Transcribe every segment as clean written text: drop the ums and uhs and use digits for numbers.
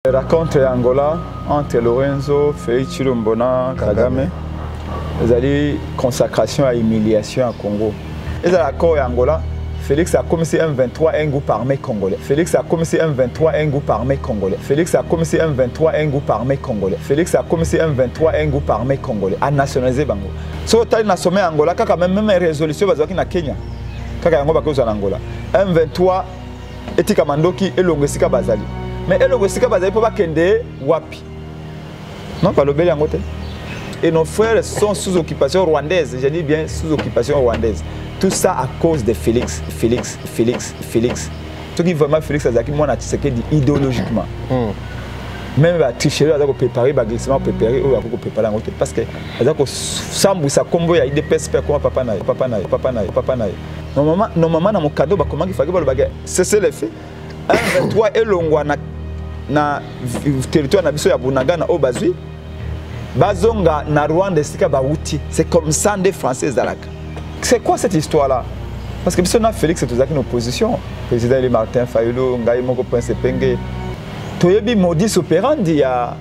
La rencontre Angola entre Lorenzo, Félix Tshilombo na Kagame, ils consacration à humiliation à Congo. Ils ont l'accord Angola, Félix a commencé un 23 un groupe armé congolais. Félix a commencé un 23 un groupe armé congolais. Félix a commencé un 23 un groupe armé congolais. Félix a commencé un 23 un groupe armé congolais à nationaliser Bango. Si vous avez sommet Angola, quand même résolution bazaki na Kenya. Quand Yango bakoza na Angola. Un 23 etika mandoki elongosika bazali. Mais elongosika bazali pour bakende wapi. Non pas le bel Angote. Et nos frères sont sous occupation rwandaise, je dis bien sous occupation rwandaise. Tout ça à cause de Félix. Ce qui vraiment Félix Azaki, moi, c'est ce dit idéologiquement. Même la tricherie, on a préparé, le glissement préparé, on a préparé en côté. Parce que Sambou, ça combo, il y a des perspectives comme papa naï. Normalement, dans mon cadeau, comment il fallait que c'est le fait. Un 23 et l'ongwa na territoire na biso ya Bunaga na Obazui. Bazonga na Rwanda sika ba outil. C'est comme ça des Français zalaka. C'est quoi cette histoire-là? Parce que si on a Félix, c'est tout ça qui est en opposition. Le président est Martin Fayulu, Ngaï Moko Prince Penge. Toyebi modus operandi, il y a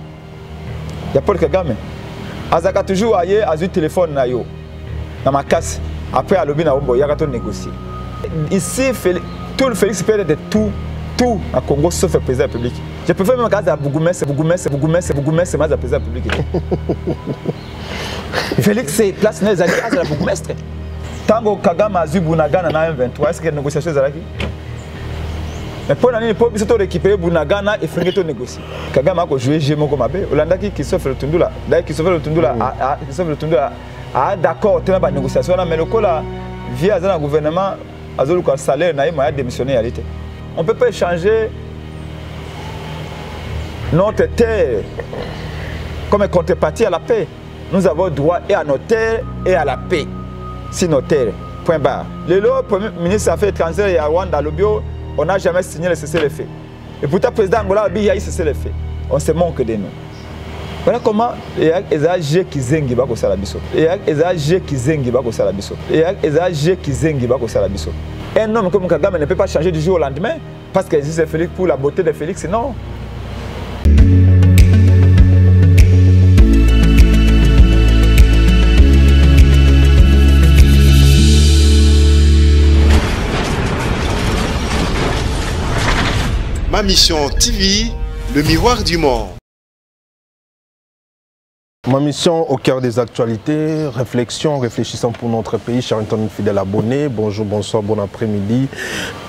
Paul Kagame. Azaka toujours ailleurs, a eu téléphone na yo. Dans ma casse. Après, à l'objet, il y a négocier. Ici, tout le Félix perd de tout à Congo sauf le président de la République. Je préfère même regarder à Bougoumès, mais le président de la République. Félix, c'est place dans les alliés à la Bougoumestre. Tango Kagame a eu Bunaga dans un 23, est-ce qu'il y a une négociation là? Mais pour l'année, il faut récupérer Bunaga et faire une négociation. Kagame a joué Gémo comme Abbé. Hollanda qui s'offre le Tundula. D'ailleurs, qui s'offre le Tundula a d'accord, tu as une négociation, mais le coup là, via le gouvernement, a un salaire, il a démissionné. On ne peut pas échanger notre terre comme contrepartie à la paix. Nous avons droit et à nos terres et à la paix. Si nos terres, point barre. Le Premier ministre des Affaires étrangères et à Rwanda, on n'a jamais signé le cessez-le-feu. Et pourtant, le président Angola il a eu cessez-le-feu. On se manque de nous. Voilà comment les âgés qui zengi bako salabiso. Les âgés qui zengi bako salabiso. Les âgés qui zengi bako salabiso. Un homme comme Kagame ne peut pas changer du jour au lendemain parce qu'il existe Félix pour la beauté de Félix, non. Ma mission TV, le miroir du monde. Ma mission au cœur des actualités, réfléchissant pour notre pays, chers internautes fidèles abonnés, bonjour, bonsoir, bon après-midi,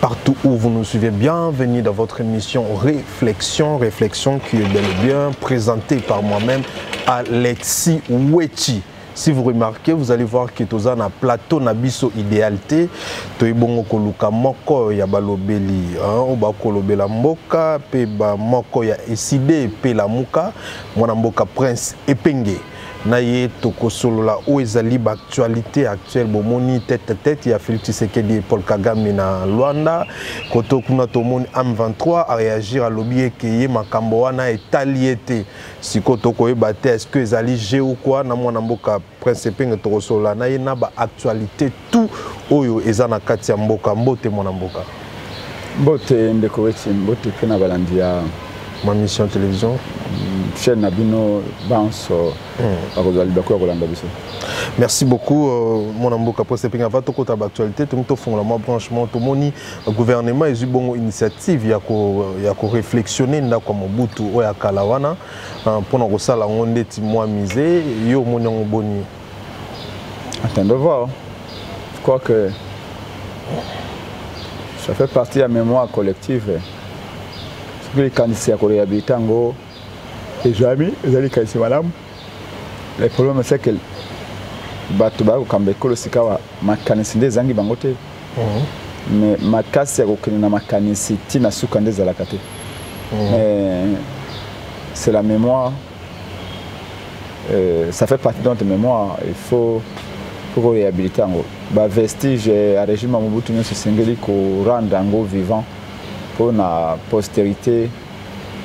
partout où vous nous suivez, bienvenue dans votre émission Réflexion qui est bel et bien présentée par moi-même, Alexis Wechi. Si vous remarquez, vous allez voir que tous un plateau nabiso idéalité. Toi bongo koluka moko ya balobeli, oba kolobela mboka pe ba moko ya eside pe la muka, mwana mboka Prince Epenge. Naye toko solo la o ezali ba actualité actuelle bomoni tête à tête ya Félix Tshisekedi et Paul Kagame na Luanda. Koto kuna tomoni M23 a réagir à lobby que makambo wana etaliete. Si koto ko ebate est-ce que ezali jeu ou quoi na mwana mboka Prince Epenge toko solo la naye na ba actualité tout oyo ezana kati ya mboka mbote mwana mboka. Mbote ndeko wechi mbote pena balandia ma mission télévision chaîne Nabino Banso. Merci beaucoup mon amboka Prince Epenge avant to kota actualité to fondement branchement to moni gouvernement et bongo initiative ya ko réflexionner ndako Mobutu oya kalawana pour na kosala ngonde ti moi misé yo moni ngoboni. Attends de voir. Je crois que ça fait partie de la mémoire collective. Ce que les candidats à réhabiliter ngo les amis, les alliés qui sont madame. Le problème c'est que Batuba Kambeko Sikawa makanisinde zangi bangote. Mais makasi ya kokena makanisiti na sukande za lakate. C'est la mémoire. Ça fait partie de notre mémoire. Il faut réhabiliter en gros. Ba vestige à régime Mobutu Nyonso Sengeli ko rendre en gros vivant pour la postérité,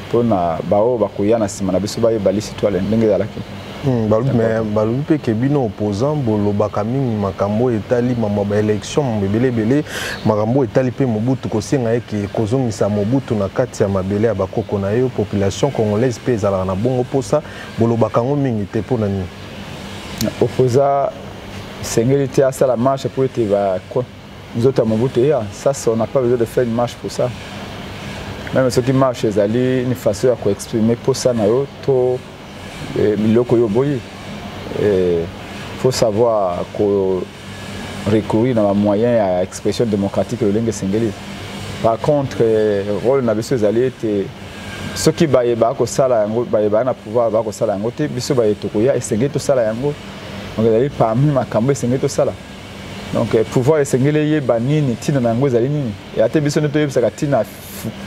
pour na bao bakoya na sima na biso ba yebali citoyen ndenge za lakate. Mais balobi ke bino opposant bolobaka mingi makambo etali mama élection belé makambo etali pe Mobutu kosenga eke kozongisa Mobutu na kati ya mabele ya bakoko na yo population congolaise pe ezalaka na bongo posa bolobaka ngo mingi te pona nini opposa sengeli te asa la marche pour être nous autres à Mobutu ça on n'a pas besoin de faire une marche pour ça même ceux qui marchent ezali une façon à exprimer pour ça na yo to miloko yo boyi faut savoir recourir dans les moyens à expression démocratique le lingue sengeli par contre rôle na biso ezali te ceux qui bayeba ko sala yango bayeba na pouvoir ba ko sala yango te biso bayeto ko ya esengeli to sala yango donc ezali parmi makambo esengeli to sala donc pouvoir esengeli yeba nini tina na yango ezali nini ya te biso neto yebisaka tina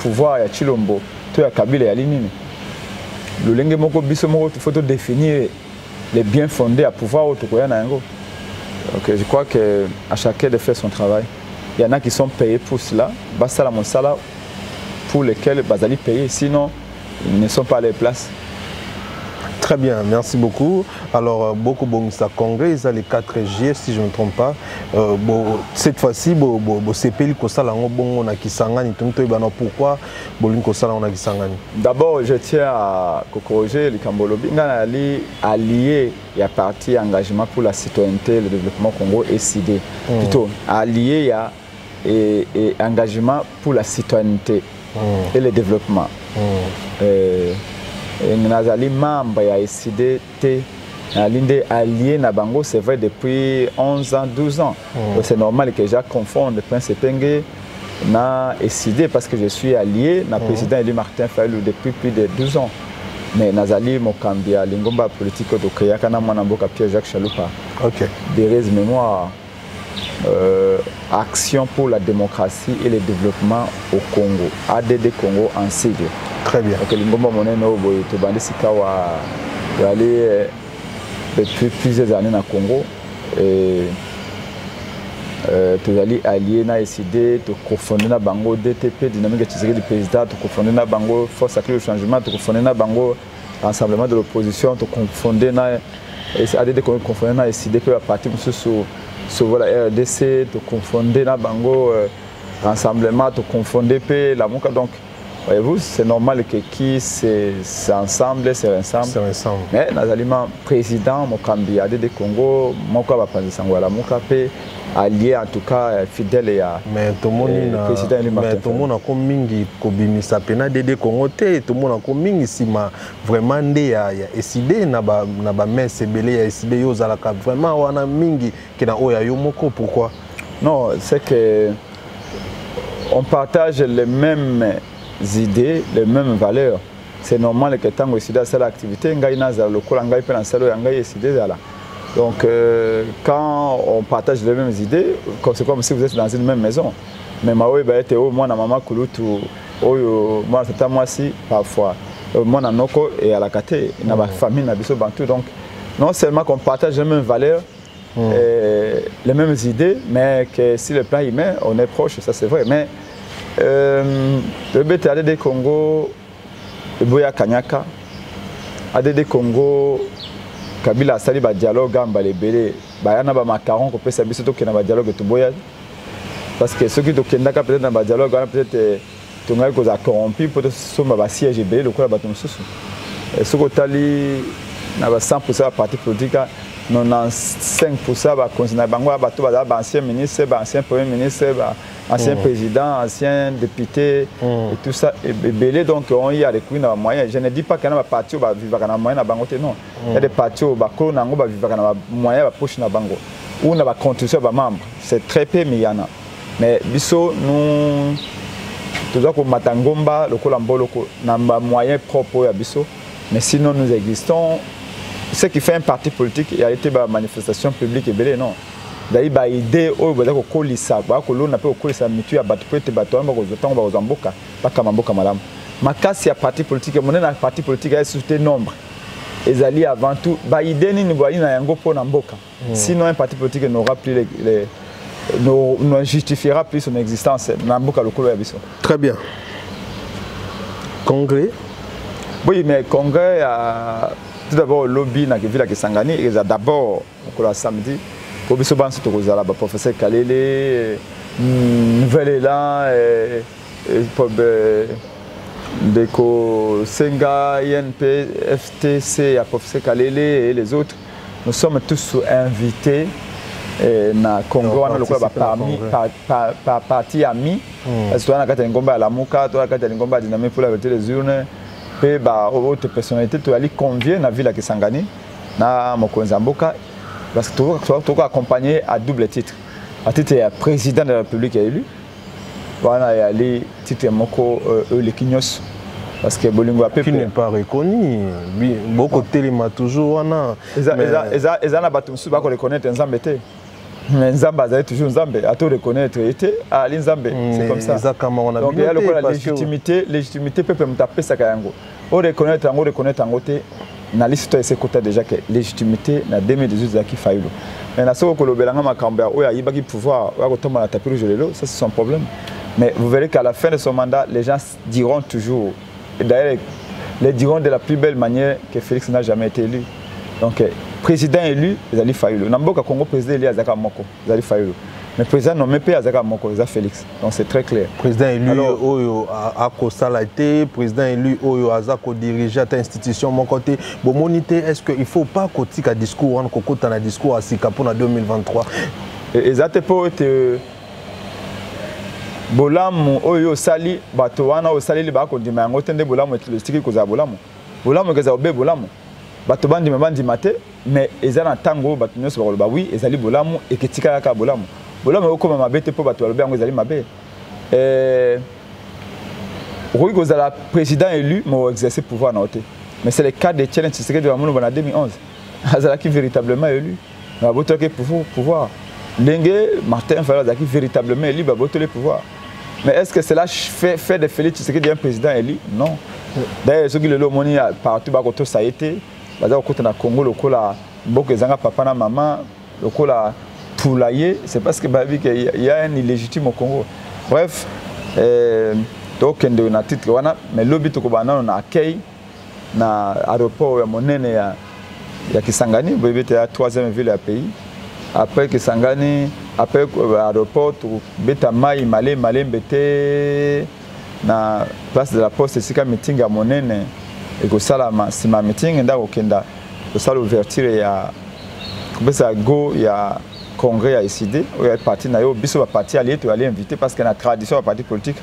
pouvoir ya Chilombo to ya Kabila ya nini le lingue moko biso moko il faut définir les biens fondés à pouvoir autokoya na yango. Donc je crois que à chacun de faire son travail. Il y en a qui sont payés pour cela, basala monsala pour lesquels bazali payés, sinon ils ne sont pas à leur place. Très bien, merci beaucoup. Alors, beaucoup de congrès, ils ont les 4 juillet, si je ne me trompe pas. Cette fois-ci, c'est pays qui sont là, Kisangani. Pourquoi Kisangani? D'abord, je tiens à corriger le Cambolobi. On a allié et à partir engagement pour la citoyenneté, le développement Congo et SID. Plutôt, allié et engagement pour la citoyenneté et le développement. Nazali membre ya SID te alinde allié na bango c'est vrai depuis 11 ans 12 ans. C'est normal que je confonde Prince Penge na SID parce que je suis allié na président Eli Martin Fayulu depuis plus de 12 ans. Mais Nazali Mokambia lingomba politique de Kayaka na mwana mboka Pierre Jacques Chalupa. OK. Des mémoire action pour la démocratie et le développement au Congo. ADD Congo en sigle. Très bien. Donc, l'ingomba moneno boy to bandi sikawa aller depuis plusieurs années au Congo et tu allais allier na SID to confonder na bango DTP dynamique Tshisekedi du président to confonder na bango force à le changement to confonder na bango rassemblement de l'opposition to confonder na ADD confonder na SID que la partie sur la RDC to confonder na bango rassemblement to confonder pe la moka donc voyez-vous, c'est normal que qui c'est ensemble, c'est ensemble. Mais les aliments président, Mokambi, ADD Congo, Moka va passer Sangwala, Mokape, allié en tout cas fidèle et à président Eli Martin. Mais tout le monde a comme mingi kobimi sapena ADD Congo te, tout le monde a comme mingi sima vraiment ndé ya SID na ba main sebele ya SID yo zalaka vraiment wana mingi kina oya yo moko pourquoi? Non, c'est que on partage les mêmes idées, les mêmes valeurs. C'est normal que tant que SID a cette activité, donc quand on partage les mêmes idées, c'est comme si vous êtes dans une même maison. Mais moi, moi, maman Kulutu, moi, c'est moi aussi, parfois. Moi, Noko et à la Kate, il y a ma famille, donc non seulement qu'on partage les mêmes valeurs, les mêmes idées, mais que si le plan humain, on est proche, ça c'est vrai. Mais le BTAD de Congo, le Boya Kanyaka, ADD Congo, Kabila Sali ba dialogue gamba les belé, bayana ba macaron ko pesa biso to kena ba dialogue to boya parce que ceux qui to kenda ka peut-être na ba dialogue peut-être to ngai ko za corrompu peut-être somba ba siège belé le ko ba to mususu. Et ce ko tali na ba 100% ba parti politique 95% ba considérer bango ba to ba ancien ministre, ba ancien premier ministre, ba ancien président, ancien député et tout ça et belé donc on y a les coups dans moyen. Je ne dis pas qu'il y a des partis qui vivent dans moyen na bango non. Il y a des partis qui vivent dans moyen ba poche na bango ou na ba contribution ba membre. C'est très peu mais il y en a. Mais biso nous toujours comme matangomba le kolambolo na moyen propre ya biso mais sinon nous existons. Ce qui fait un parti politique, il y a été une manifestation publique et belé non. D'ailleurs, bah idée au bout de colissa, bah colon n'a pas colissa mitu à battre peut-être battre un peu de temps aux amboka, pas comme amboka madame. Ma casse il y a parti politique, mon parti politique a surtout nombre. Les alliés avant tout, bah idée ni nous voyons na yango pour amboka. Sinon un parti politique n'aura plus ne justifiera plus son existence. Namboka le colo yabiso. Très bien. Congrès. Oui, mais congrès a tout d'abord au lobby na ville à Kisangani et d'abord au samedi pour biso ban surtout aux alaba professeur Kalele nouvelle élan Deko Senga INP FTC à professeur Kalele et les autres nous sommes tous invités na Congo wana lokola ba parti ami parce que on a kata ngomba à la muka to kata ngomba dynamique pour la vérité les urnes pe ba autre personnalité to ali convier na ville à Kisangani na mokonzi mboka parce que tu accompagné à double titre à titre président de la République élu voilà et ali titre moko le Kinyos parce que Bolingo a qui n'est pas reconnu beaucoup téléma toujours wana eza na bato musu ba ko reconnaître nzambe te mais nzambe azali toujours nzambe à tout reconnaître était ali nzambe c'est comme ça donc il y a la légitimité peuple mutape ça kayango o reconnaître yango te na liste to esekota déjà que légitimité na 2018 za ki failo mais na soko kolobelanga makambo ya oya yibaki pouvoir ya kotomba na tapis rouge lelo ça c'est son problème mais vous verrez qu'à la fin de son mandat les gens diront toujours et d'ailleurs les diront de la plus belle manière que Félix n'a jamais été élu donc président élu Zali Fayulu Namboka Congo président élu Azaka Moko Zali Fayulu mais président nommé pas Azaka Moko Zali Félix donc c'est très clair président élu Oyo Ako Salate président élu Oyo Azako diriger ta institution mon côté bon monité est-ce que il faut pas kotika discours on kokota na discours à Sikapo na 2023 exacte pour être bolamu Oyo Sali bato wana o Sali ba ko ndima ngo tende bolamu etiki ko za bolamu keza obe bolamu bato bandi mate mais ezana tango bato nyonso bakoloba oui ezali bolamu eketika ka bolamu okoma mabete po bato balobi yango ezali mabe oui kozala président élu mo exercer pouvoir na ote mais c'est le cas de Tchèlène Tshisekedi de la en 2011 azalaki véritablement élu na botoke pouvoir Lengue Martin Fayulu azalaki véritablement élu baboto le pouvoir mais est-ce que cela fait de Félix Tshisekedi un président élu non d'ailleurs ce qui le moni partout bakoto ça a été baza ko na Congo lokola mboka ezanga papa na maman lokola poulailler c'est parce que babi qu'il y a un illégitime au Congo bref donc ende na titre wana mais lobi to ko bana na accueil na aéroport ya monene ya Kisangani bebete ya 3e ville ya pays après Kisangani après aéroport to beta mai mbete na place de la poste sika meeting ya monene et que ça la sima meeting nda okenda ko sala ouverture ya kubesa go ya congrès ya ICD ou ya parti na yo biso ba parti allié to aller inviter parce que na tradition ba parti politique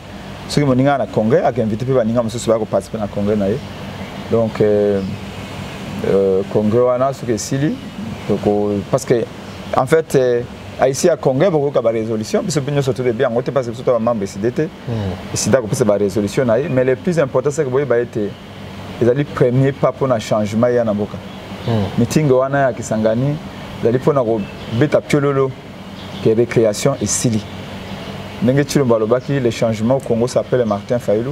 ceux qui moninga na congrès a invité pe baninga mususu ba ko participer na congrès na ye donc congrès wana ce que sili parce que en fait ici à congrès beaucoup ka ba résolution biso binyo surtout de bien ngote parce que surtout ba membre ICD ICD ko pesa ba résolution na ye mais le plus important c'est que boye ba été ils allaient premier pas pour un changement ya na boka meeting wana ya Kisangani ils pour na beta piololo que récréation et sili ndenge tshilomba lobaki le changement au Congo s'appelle Martin Fayulu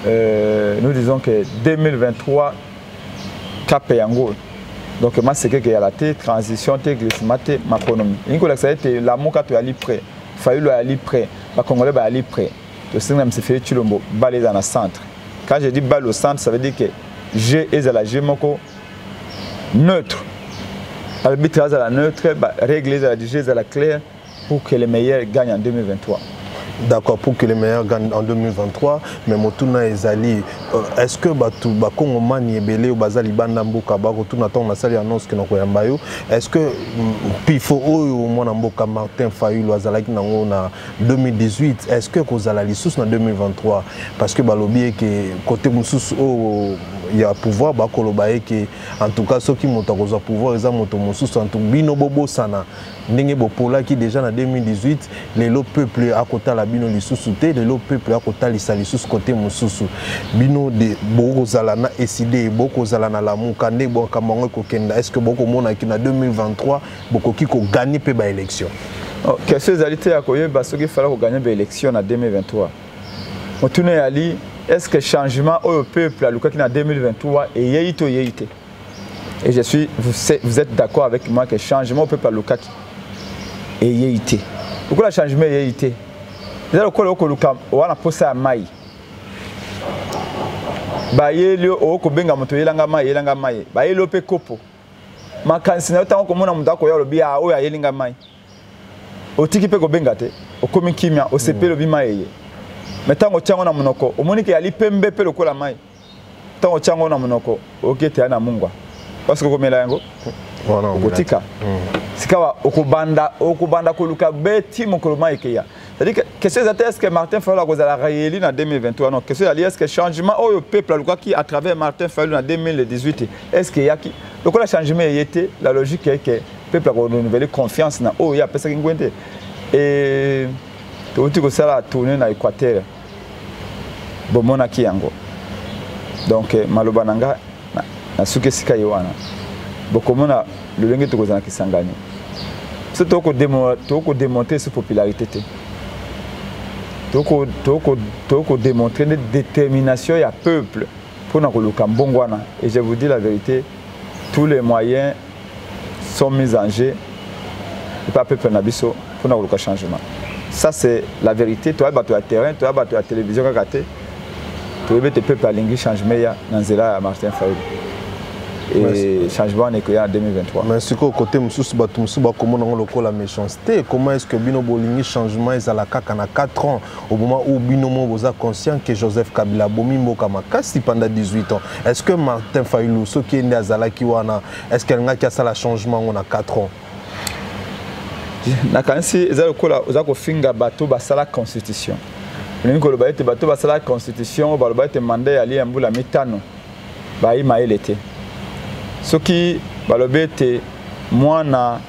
nous disons que 2023 cap yango donc moi c'est que y a la transition te glissement te makonomi ingola ça été la moka to ali prêt Fayulu ali prêt ba congolais ba ali prêt to singa msefeli tshilombo balé dans le centre. Quand je dis balle au centre, ça veut dire que G est à la G neutre. L'arbitre est à la neutre, règle à la G est à la claire pour que les meilleurs gagnent en 2023. D'accord, pour que les meilleurs gagnent en 2023, mais Motuna Ezali, est-ce que Bakongo Mani Ebele ou Bazali Bandamboka, Bakotuna Ton Asali annonce que nous avons est-ce que Pifo ou Monamboka Martin Fayulu Azalaki Nango na 2018, est-ce que Kozalali sous en 2023? Parce que Balobi que côté Moussous il y a pouvoir Bakolobaye que en tout cas ceux qui montent à pouvoir ils ont monté Moussous en tout bino bobo sana ndenge bopola qui déjà en 2018 les peuple à côté la bino lisusu te le peuple à côté lisali sous côté Moussous bino de boko zalana décidé boko zalana la mukande bon kamango kokenda est-ce que boko mona ki na 2023 boko ki ko gagner pe ba élection qu'est-ce que zalité à koyeba ce qu'il fallait ko gagner ba élection en 2023 Motune Ali est-ce que changement au peuple à Luka qui en 2023 et yéito yéité et je suis vous êtes d'accord avec moi que changement au peuple à Luka et yéité pourquoi le changement yéité c'est le quoi Luka on a posé à Maï bayeli okobenga moto yelanga mai bayeli pe kopo makanisi na tango komona mutu akoya lobi a oyo ayelinga mai otiki pe kobenga te okomi kimia osepelo bima yeye metango chango na monoko omoni ke ali pembe pe lokola mai tango chango na monoko okete na mungwa parce que komela yango okotika sikawa okubanda koluka beti mokolo mai keya. C'est-à-dire que est-ce que Martin Fayulu a causé la réalité en 2023 non question est-ce que changement au peuple qui à travers Martin Fayulu en 2018 est-ce qu'il y a qui donc le changement était la logique est que peuple a renouvelé confiance na oh il y a personne qui ngwente et tout que ça a tourné na Équateur bomona ki yango donc maloba nanga na suke sika yowana bokomona le lenge to kozana kisangani c'est to ko démontrer cette popularité toko démontrer une détermination et un peuple pour nous mbongwana. Et je vous dis la vérité, tous les moyens sont mis en jeu et pas peuple nabiso pour nous changement. Ça c'est la vérité. Tu as battu à terrain, tu as battu à télévision, tu as battu peuple à l'ingé changement dans Zela Martin Fayulu. Et changement n'est qu'il y a en 2023. Mais ce côté comment la méchanceté, comment est-ce que Bino Bolingi changement est à la CAC en 4 ans au moment où Bino vous a conscient que Joseph Kabila Bomimbo Kamakasi pendant 18 ans. Est-ce que Martin Fayulu, ce qui est né à Zalakiwana, est-ce qu'il y a ça le changement en 4 ans? Nakansi ezalokola ozako finga bato basala constitution. Ningo lobaite bato basala constitution balobaite mandat ali ambula mitano. Ba ima elete. Soki balobete mwana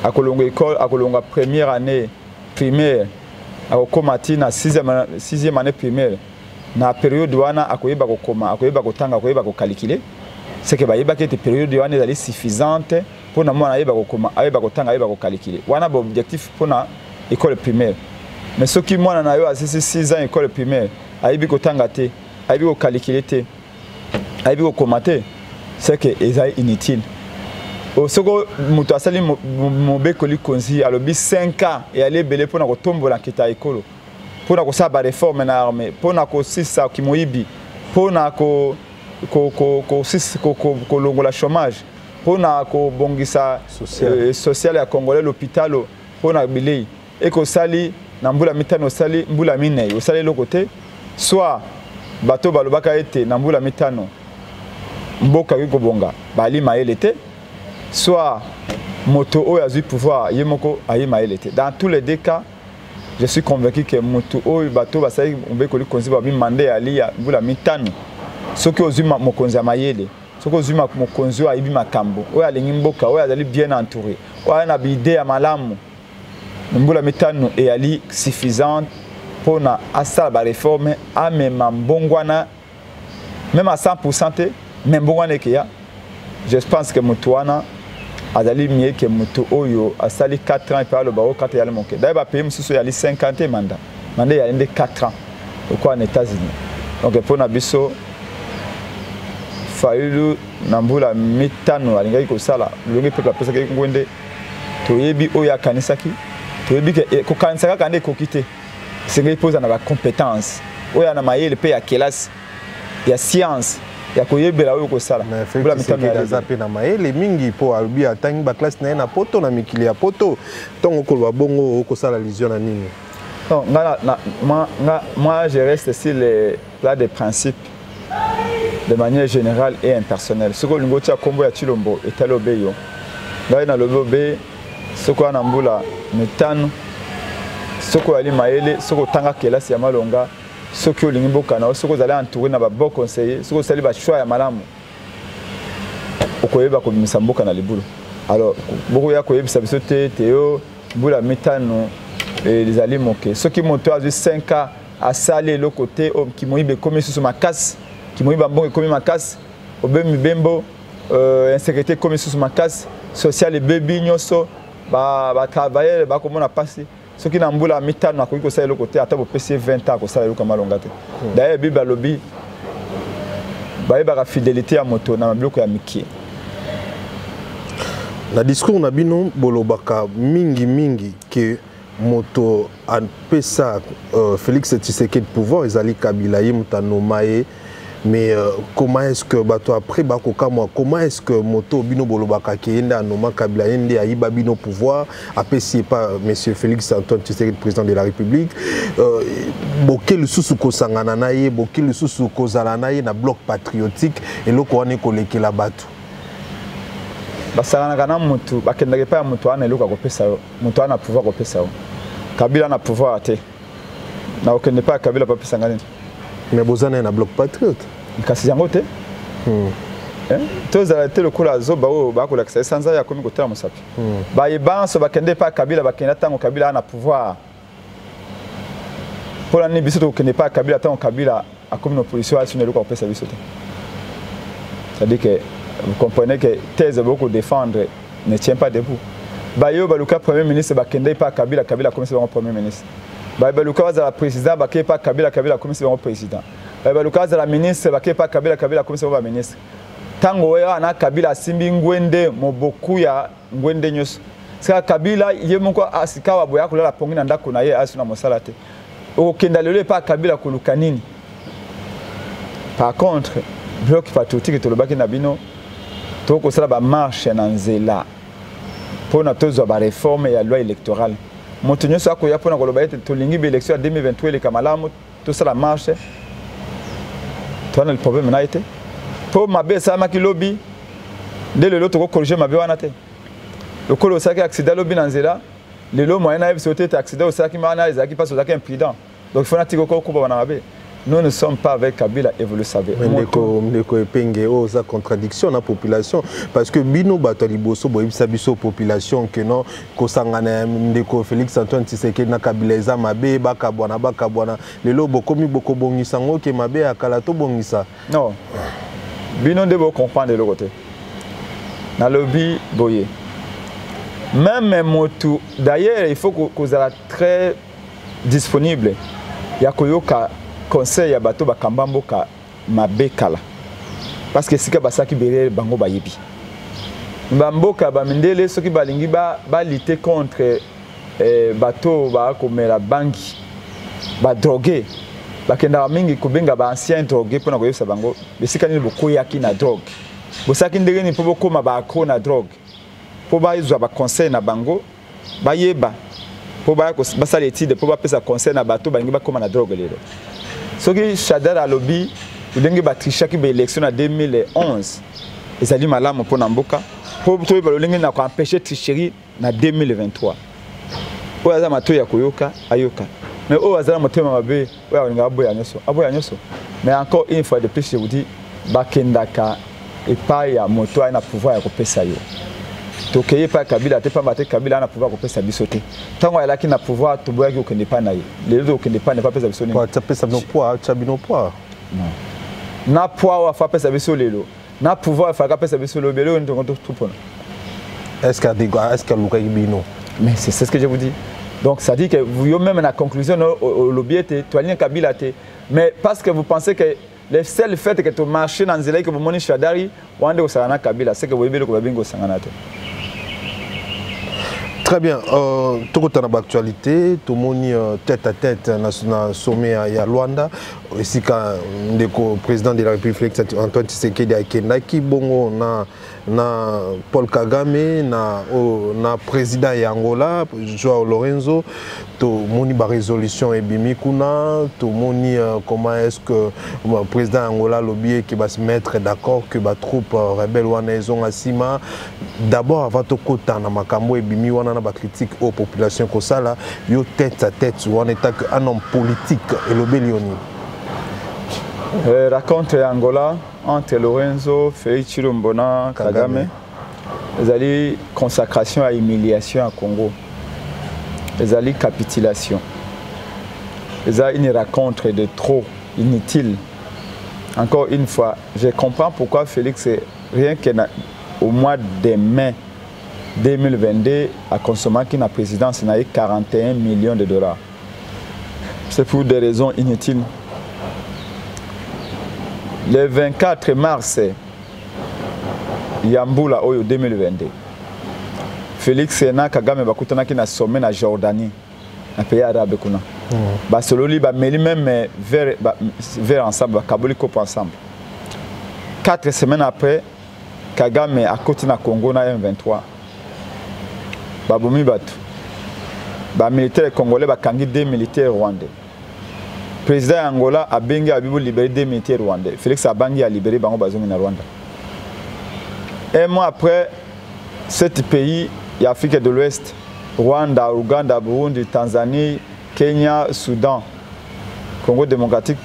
akolonga école akolonga première année primaire akokomati na 6e année primaire na période wana akoyeba kokoma akoyeba kotanga akoyeba kokalculer c'est que bayeba que cette période wana est suffisante pour na mwana ayeba kokoma ayeba kotanga ayeba kokalculer wana ba objectif pour na école primaire mais soki mwana na yo a 6 ans école primaire ayebi kotanga te ayebi kokalculer te ayebi kokoma te c'est que c'est inutile. Au second, mutu asali mobekoli konzi alobi 5 ans et aller belé pour na kotombola kita ekolo. Pour na kosaba réforme na armée, pour na kosisa kimoyibi, pour na ko longola chômage, pour na ko bongisa social ya congolais l'hôpital pour na bilei. Et ko sali na mbula mitano sali mbula mine, osali le côté soit bateau balobaka ete na mbula mitano mboka ko bonga bali maelete soit moto o yazui pouvoir yemoko ayi maelete. Dans tous les deux cas je suis convaincu que moto o bato basai mbeko li konzi ba bi mande ali ya mbula mitano soki ozuma mokonzi ya mayele soki ozuma mokonzi ayibi makambo o alingi mboka o azali bien entouré o ana bi idée ya malamu mbula mitano e ali suffisante pour na asala ba réforme a même mbongwana même à 100% même bon je pense que Moutouana a dali mieux que Moutou Oyo a sali 4 ans et par le barreau 4 ans manqué. D'ailleurs, pays monsieur a 50 mandats. Mandat il y a 4 ans. Pourquoi en États-Unis? Donc pour Nabiso Fayulu Nambula mitano alingai ko sala. Longi peuple pesa ke ngwende. Toyebi oya kanisaki. Toyebi ke ko kanisaka kande ko kité. C'est qu'il pose na ba compétence. Oya na mayele pe ya classe. Ya science. Ya koyebela oyo kosala bula mitano ya zape na maele mingi po albi atangi ba classe na poto na mikili ya poto tongo kolwa bongo okosala lision na nini. Non moi je reste sur les plats des principes de manière générale et impersonnelle. Ce que lingo tia kombo ya Chilombo etalobe yo ngai na lobe soko na mbula mitano soko ali maele soko tanga kelasi ya malonga soki olingi mboka na soko zali entouré na ba bon conseiller soko sali ba choix ya malamu okoyeba ko bimisa mboka na libulu. Alors boko ya koyebisa biso te teo mbula mitano les ali moke soki moto a 5 ans a salé le côté qui moyibe comme sous makasi qui moyiba mbongo comme makasi obemi bembo insécurité comme sous makasi social et baby nyoso ba travailler ba komona passer. Ce qui n'a pas mitano na koki kosala le côté ata bo PC 20 ans kosala le kamalonga te. D'ailleurs biba lobi ba ba fidélité à moto na bloko ya miki. La discours na bino bolobaka mingi que moto a pesa Félix Tshisekedi pouvoir ezali Kabila ye mutano maye mais comment est-ce que bato après comment est-ce que moto bino bolobaka kenda anoma Kabila yende ayiba bino pouvoir après si pas monsieur Félix Antoine Tshisekedi président de la République bokel susu ko sangana naye bokel susu ko zala naye na bloc patriotique et loko wane kolekela bato basangana kana mutu bakendake pa mutu ana eloko akopesa yo mutu ana pouvoir kopesa yo Kabila na pouvoir te na okende pa Kabila pa pesa ngani mais bozana na bloc patriote kasi yango te tozala te lokola zoba oyo bakolakisa esanza ya komi kotala mosapi bayebanso bakende pa Kabila bakenda ntango Kabila ana pouvoir mpona nini biso tokende pa Kabila ntango Kabila akomi na opposition asina eloko akopesa biso te c'est-à-dire que vous comprenez que thèse beaucoup défendre ne tient pas debout bayo baluka premier ministre bakende pa Kabila Kabila comme c'est le premier ministre baluka za la président bakende pa Kabila Kabila comme c'est le président baluka za la ministre bakende pa Kabila Kabila comme c'est le ministre tango ya na Kabila simbi ngwende moboku ya ngwende nyos sika Kabila ye moko asika wa boya kolela pongi na ndako na ye asuna mosala te okenda lelo pa Kabila koluka nini par contre bloc patriotique to lobaki na bino toko sala ba marche na nzela pona tozo ba réforme ya loi électorale moto nyoso akoya pona koloba ete tolingi ba élection ya 2023 le kamalamu to sala marche to na le problème na été pour mabe sa makilobi de lelo to ko corriger mabe wana te le kolo saki accident lobi na nzela lelo moyen na sauté accident au saki mana ezaki pas au imprudent donc il faut na tiko ko ba na mabe. Nous ne sommes pas avec Kabila et vous le savez. Ndeko epenge oza contradiction na population parce que bino bato liboso boyebisa biso population que non kosangana ndeko Félix Antoine Tshisekedi na Kabila eza mabe bakabwana lelo bokomi bokobongisa ngo ke mabe akala to bongisa. Non. Bino de bo comprendre le côté. Na lobby boye. Même motu d'ailleurs il faut que vous soyez très disponible. Ya koyoka conseil ya bato bakambambo ka mabekala parce que sika basaki berere bango bayebi mbamboka bamindele soki balingi ba lutter contre bato ba komela bangi ba droguer bakenda mingi kubenga ba ancien droguer pona koyesa bango besika ni bokoyaki na drogue bosaki ndenge ni pobo koma ba accro na drogue po ba izwa ba conseil na bango bayeba po ba ko basala étude po ba pesa conseil na bato balingi ba koma na drogue lelo. Ce qui Chadar a lobby, il a battu l'élection en 2011. Ils ont dit malam pour Namboka. Pour empêcher tricherie en 2023. Pour les amateurs ya koyoka ayoka. Mais au hasard amateur mabe, mais encore une fois de plus je vous dis, bakendaka et pas ya moto na pouvoir ya kopesa yo. Tokeye pa Kabila te pa mate Kabila na pouvoir kopesa bisote. Tango ala ki na pouvoir to boya ki okende pa na ye. Lelo okende pa ne pa pesa biso ni. Kwa pesa no poids, chabino poids. Non. Na poids wa fa pesa biso lelo. Na pouvoir fa ka pesa biso lo belo ndongo tout pona. Est-ce que Luka bino? Mais c'est ce que je vous dis. Donc ça dit que vous même la conclusion au lobiete to alien Kabila te mais parce que vous pensez que le seul fait que tu marches dans Nzela que vous moni Shadari wande osana Kabila c'est que vous belo ko babingo sangana te. Très bien. Tout le l'actualité, tout le monde tête à tête dans le sommet à Luanda. Ici, quand le président de la République, Antoine Tshisekedi, qui bongo na Paul Kagame, na président Angola, Joao Lorenzo, tout le monde résolution et bimikuna, tout le monde comment est-ce que le président Angola lobby qui va se mettre d'accord que les troupes rebelles ont asima. D'abord, avant tout côté na makambo et bimi wana na critique aux populations comme ça là, yo tête à tête ou en état qu'un homme politique et le Bélioni. Raconte Angola entre Lorenzo, Félix Chilumbona, Kagame. Les alliés consacration à humiliation à Congo. Les alliés capitulation. Les alliés une rencontre de trop inutile. Encore une fois, je comprends pourquoi Félix rien qu'au mois de mai 2022 à consommer qui na présidence n'a eu 41 millions de dollars. C'est pour des raisons inutiles. Le 24 mars Yambula Oyo 2022 Félix na Kagame bakutana ki na sommet na Jordanie na pays arabe kuna. Basololi ba meli même vers ensemble ba kaboli cop ensemble. 4 semaines après, Kagame a côté na Congo na M23. Babomi batu. Ba militaire congolais ba kangi 2 militaires rwandais. Président Angola a bengi abibo libérer 2 militaires rwandais. Félix Abangi a libéré bango bazongi na Rwanda. Un mois après, 7 pays d'Afrique de l'Ouest, Rwanda, Ouganda, Burundi, Tanzanie, Kenya, Soudan, Congo démocratique,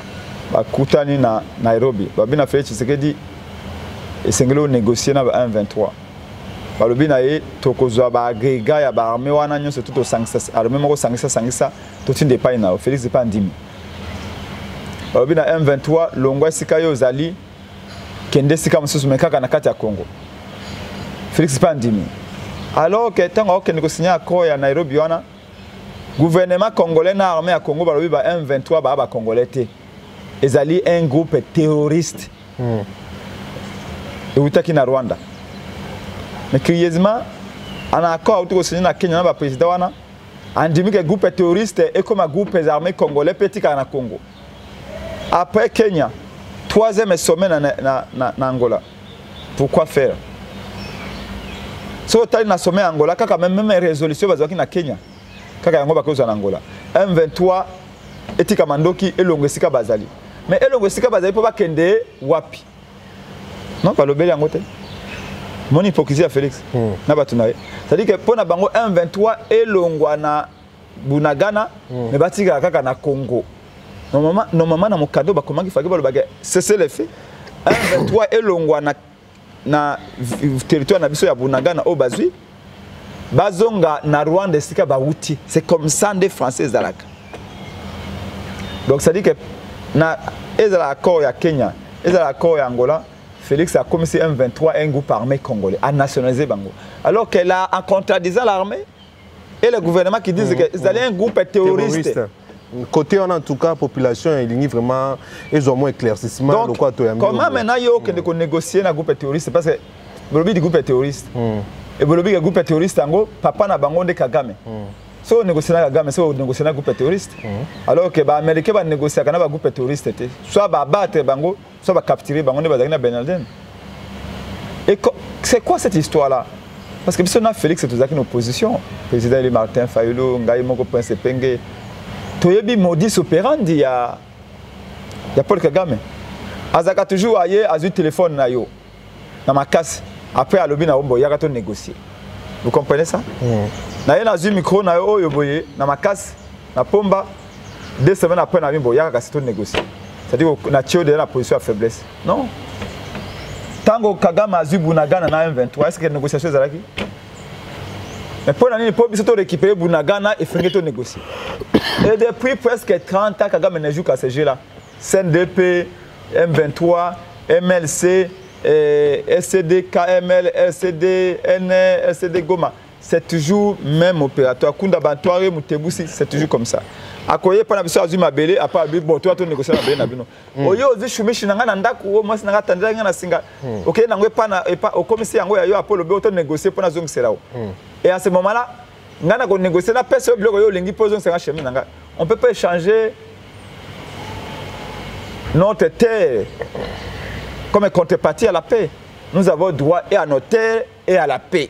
bakutani na Nairobi. Babina Félix Tshisekedi esengelo négocier na M23. Balobi na ye tokozwa ba agrega ya ba armée wana nyonso tout sangisa armée moko sangisa totinde pa ina Félix pa ndimi. Balobi na M23 longwa sika yo zali kende sika mususu mekaka na kati ya Congo. Félix pa ndimi. Alors que tant que négocier accord ya Nairobi wana gouvernement congolais na armée ya Congo balobi ba M23 ba congolais te. Ezali un groupe terroriste. Et utaki na Rwanda. Mais curieusement, en accord autour de na Kenya na président wana, andimi que groupe terroriste et comme un groupe armé congolais petit na Congo. Après Kenya, 3e sommet na Angola. Pourquoi faire? Si vous na sommet Angola, kaka même résolution bazaki na Kenya. Kaka yango bakoza na Angola. M23 etika mandoki elongwe bazali. Mais elongwe sika bazali po bakende wapi? Non, pas le bel angote. Mon hypocrisie à Félix. C'est-à-dire que pour Bango M23 et Longwana Bunagana, mais Batika Kaka na Congo. Normalement, dans mon cadeau, comment il fallait cesser les faits. M23 et Longwana na territoire na biso ya Bunagana au Bazui. Bazonga na Rwanda Sika Bauti. C'est comme ça des Français Zalaka. Donc ça dit que na ezala accord ya Kenya, ezala accord ya Angola. Félix a commencé M23, un groupe armé congolais, à nationaliser Bango. Alors qu'elle a, en contradisant l'armée, et le gouvernement qui disent qu'ils allaient un groupe terroriste. Côté en tout cas, la population est vraiment, ils ont moins éclaircissement. Donc, comment maintenant il y a que négocier un groupe terroriste? Parce que le lobby du groupe terroriste. Et le lobby du groupe terroriste, papa n'a Bango de Kagame. Si on négocie avec Kagame, si on négocie avec un groupe terroriste. Alors que les Américains vont négocier avec un groupe terroriste. Soit battre Bango, soit capturer Bango de Benalden. Et c'est quoi cette histoire-là? Parce que si on a Félix et tout ça qui est en opposition, le président Martin Fayulu, Ngaï Moko Prince Penge, Toyebi modus operandi, il y a Paul Kagame. Azaka toujours ailleurs, a eu téléphone na yo, dans ma casse. Après à l'objet na ombo, il y a qu'à négocier. Vous comprenez ça? Na yena azu micro na yo yo boye na makasi na pomba 2 semaines après na bimbo yaka kasi to négocier. C'est-à-dire na tio de la position à faiblesse. Non. Tango Kagame azu Bunagana na M23, est-ce que négociation ezalaki? Mais pour l'année pour biso to récupérer Bunagana et finir to négocier. Et depuis presque 30 ans Kagame ne joue qu'à ce jeu-là. CNDP, M23, MLC, SCD, KML, LCD, NE, LCD Goma. C'est toujours même opérateur. Kunda Bantoire, Moutebusi, c'est toujours comme ça. Akoye pas na biso azuma belé a pas bon toi to négocier na belé na bino. Oyo ozi shumishi nanga na ndako o mwasi nanga tandela nga na singa. OK na ngwe pa na au commissaire yango ya yo Apollo be auto négocier pour na zongi selao. Et à ce moment-là, ngana ko négocier na personne bloc yo lengi pour zongi senga chemin nanga. On peut pas échanger notre terre comme contrepartie à la paix. Nous avons droit et à notre terre et à la paix.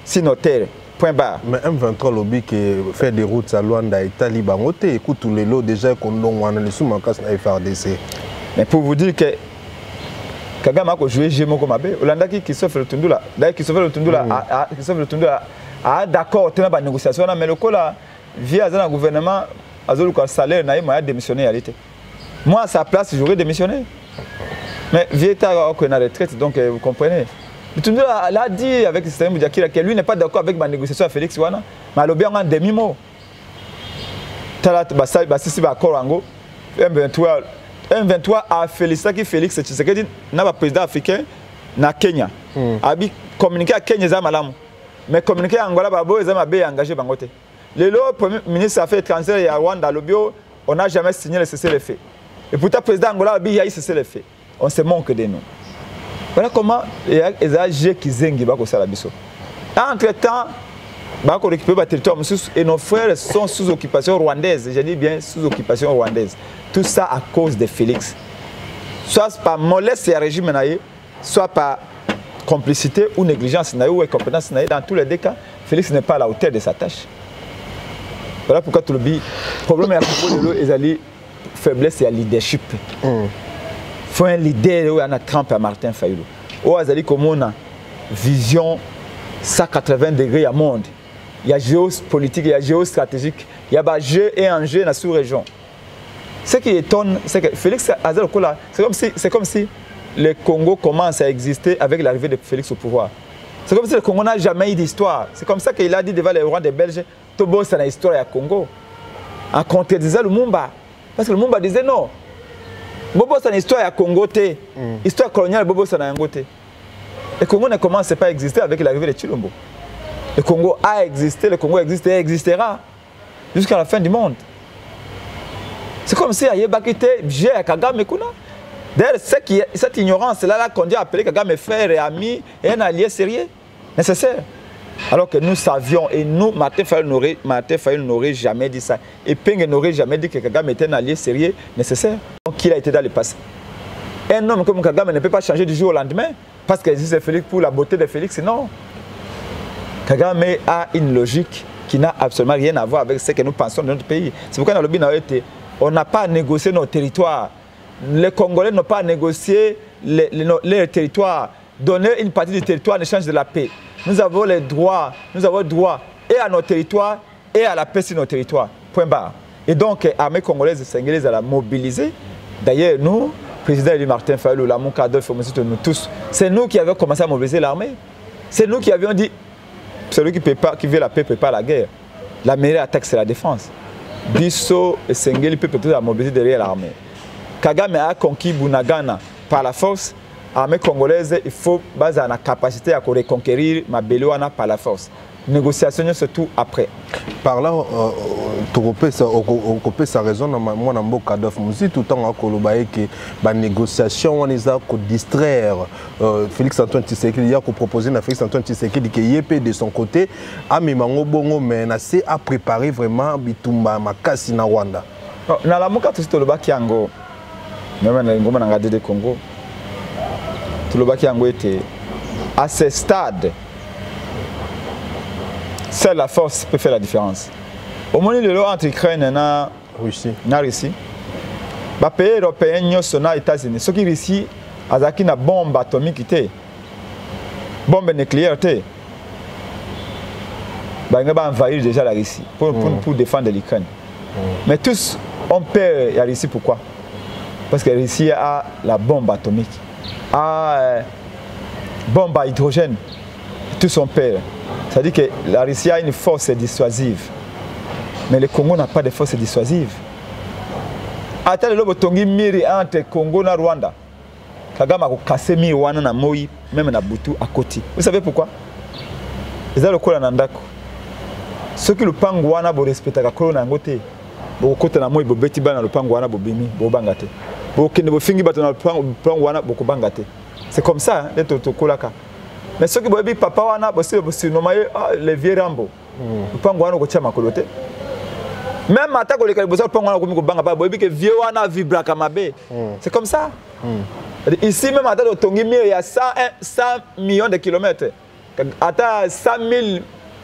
Si nos terres. Point barre. Mais M23 lobby qui fait des routes à Luanda, Italie, Bangote, écoute tous les lots déjà qu'on a les sous-mancas na FRDC. Mais pour vous dire que Kagame a joué Gémo comme Abbé, Olanda qui sauf le Tundula, d'ailleurs qui sauf le Tundula, a d'accord, tu n'as pas de négociation, mais le coup là, via un gouvernement, à un salaire, il a démissionné à l'été. Moi à sa place, j'aurais démissionné. Mais Vieta a une retraite, donc vous comprenez. Le Tundula l'a dit avec le système Boudiakira que lui n'est pas d'accord avec ma négociation à Félix Wana, mais il a bien un demi-mot. Basisi Bakorango, M23 a félicité Félix Tshisekedi, n'a pas président africain, na Kenya. A communiqué à Kenya Zamalam. Mais communiqué à Angola, Babo, ils ont engagé Bangote. Le premier ministre Affaires étrangères et à Rwanda, on n'a jamais signé le cessez-le-feu. Et pourtant, le président Angola a eu cessez-le-feu. On se manque de nous. Voilà comment les âgés qui zengi bako salabiso. Entre-temps, bako récupérer le territoire et nos frères sont sous occupation rwandaise. Je dis bien sous occupation rwandaise. Tout ça à cause de Félix. Soit par moleste et régime naïe, soit par complicité ou négligence ou incompétence, dans tous les deux cas, Félix n'est pas à la hauteur de sa tâche. Voilà pourquoi tout le monde, le problème est à propos de l'eau, et faiblesse et leadership. Il faut un leader où on a Trump et Martin Fayulu. Où on comme on a vision 180 degrés à monde. Il y a géopolitique, il y a géostratégique, il y a jeu et enjeu dans la sous-région. Ce qui étonne, c'est que Félix Azaloukola, c'est comme si le Congo commence à exister avec l'arrivée de Félix au pouvoir. C'est comme si le Congo n'a jamais eu d'histoire. C'est comme ça qu'il a dit devant les rois des Belges, Tobo, c'est l'histoire du Congo. En contredisant le Lumumba. Parce que le Lumumba disait non. Bobo, c'est l'histoire du Congo. L'histoire coloniale, Bobo, c'est un Congo. Le Congo ne commence pas à exister avec l'arrivée de Chilombo. Le Congo a existé, le Congo existe et existera jusqu'à la fin du monde. C'est comme si Ayebakite, j'ai Kagame Kuna. D'ailleurs, cette ignorance-là qu'on dit appeler Kagame frère et ami et un allié sérieux, nécessaire. Alors que nous savions, et nous, Martin Fayulu n'aurait jamais dit ça. Et Peng n'aurait jamais dit que Kagame était un allié sérieux, nécessaire. Donc il a été dans le passé. Un homme comme Kagame ne peut pas changer du jour au lendemain parce qu'il existe Félix pour la beauté de Félix, non. Kagame a une logique qui n'a absolument rien à voir avec ce que nous pensons de notre pays. C'est pourquoi dans le Bina, on n'a pas négocié nos territoires. Les Congolais n'ont pas négocié les territoires. Donner une partie du territoire en échange de la paix. Nous avons les droits, et à nos territoires et à la paix sur nos territoires. Point barre. Et donc, l'armée congolaise et sénégalaise a mobilisé. D'ailleurs, nous, président Élie Martin Fayulu, Lamouk Adolphe, nous tous, c'est nous qui avions commencé à mobiliser l'armée. C'est nous qui avions dit, celui qui veut la paix ne peut pas la guerre. La meilleure attaque, c'est la défense. Bisso et Sengeli peuvent peut-être mobiliser derrière l'armée. Kagame a conquis Bunagana par la force. L'armée congolaise, il faut baser la capacité à reconquérir Mabelouana par la force. Négociation surtout après. Par là, ça résonne moi dans mon cadre musique tout le temps que la négociation on est à distraire Félix Antoine Tshisekedi, il y a proposé à Félix Antoine Tshisekedi qui est de son côté à Mimango Bongo mais assez à préparer vraiment Bitumba Makasi na Rwanda. Na la muka tout le baki yango même na ngoma na ngade de Congo. Tout le baki yango était à ce stade. Seule la force peut faire la différence. Au moment de entre l'Ukraine et la Russie, les pays européens sont aux États-Unis. Ceux qui Russie ont une bombe atomique, une bombe nucléaire, ils vont envahir déjà la Russie pour défendre l'Ukraine. Mais tous ont peur de la Russie. Pourquoi? Parce que la Russie a la bombe atomique, a bombe à hydrogène. Tous ont peur. C'est-à-dire que la Russie a une force dissuasive. Mais le Congo n'a pas de force dissuasive. Attends, le botongi miri entre Congo et Rwanda. Kagame a cassé miri wana na moi, même na Butu à côté. Vous savez pourquoi? Ils ont le col en andako. Ceux qui le pango wana bo respecta ka col na ngote. Bo côté na moi bo beti bana le pango wana bo bimi bo bangate. Bo kende bo fingi bato na le pango wana bo ko bangate. C'est comme ça les totokolaka. Mais ceux qui boivent papa wana bossi nomaye les vieux Rambo. Le pango wana ko tia makolote. Même attaque les calibos le pango wana ko mi ko banga ba boyebi que vieux wana vibra kamabe. C'est comme ça. Ici même à Tongi il y a 100 millions de kilomètres. À 100 000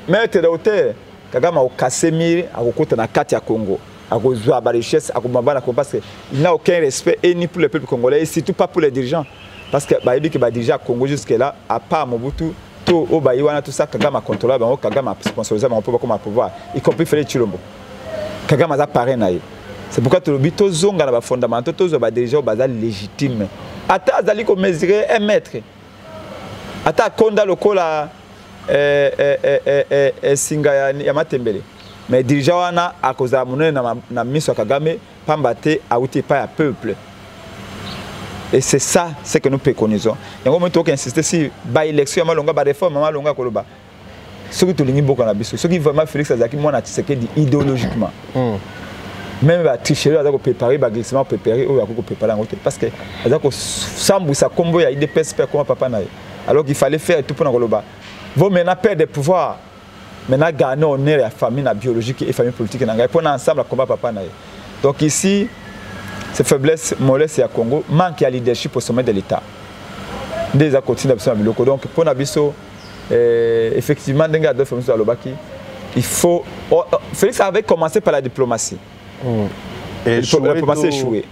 mètres de hauteur. Kagame a cassé mire à côté na kati ya Congo. À cause de la richesse, à cause parce qu'il n'a aucun respect et ni pour le peuple congolais et surtout pas pour les dirigeants. Parce que bah il dit que bah dirigeants Congo jusque là à part Mobutu tout au Baïwana tout ça Kagame a contrôlé bah Kagame a sponsorisé mais on peut pas comment pouvoir y compris Félix Tshilombo. Kagame a paré naïe. C'est pourquoi tout le but tous zonga na ba fondamentaux tous ba dirigeants bazal légitime. Ata azali ko mesurer 1 mètre. Ata konda lokola singa ya matembele. Mais dirigeants wana a cause à monnaie na miso Kagame pambate a outé pas à peuple. Et c'est ça ce que nous préconisons. Et on peut insister si ba élection malonga ba réforme malonga koloba. Ce qui tout lingi beaucoup na biso. Ce qui vraiment Félix Azaki moi na Tshisekedi idéologiquement. Même la tricherie à préparer ba glissement préparer ou à préparer en côté parce que azako sambu sa combo ya ide pespère comme papa na. Alors qu'il fallait faire tout pour na koloba. Vous maintenant perdre des pouvoirs. Maintenant gagner honneur la famille biologique et famille politique na pour ensemble à combat papa na. Donc ici ces faiblesses mollesse à Congo manque de leadership au sommet de l'État. des continuer à biloko. Donc pour Nabiso, effectivement, il faut. Félix avait commencé par la diplomatie. Et la diplomatie échouée.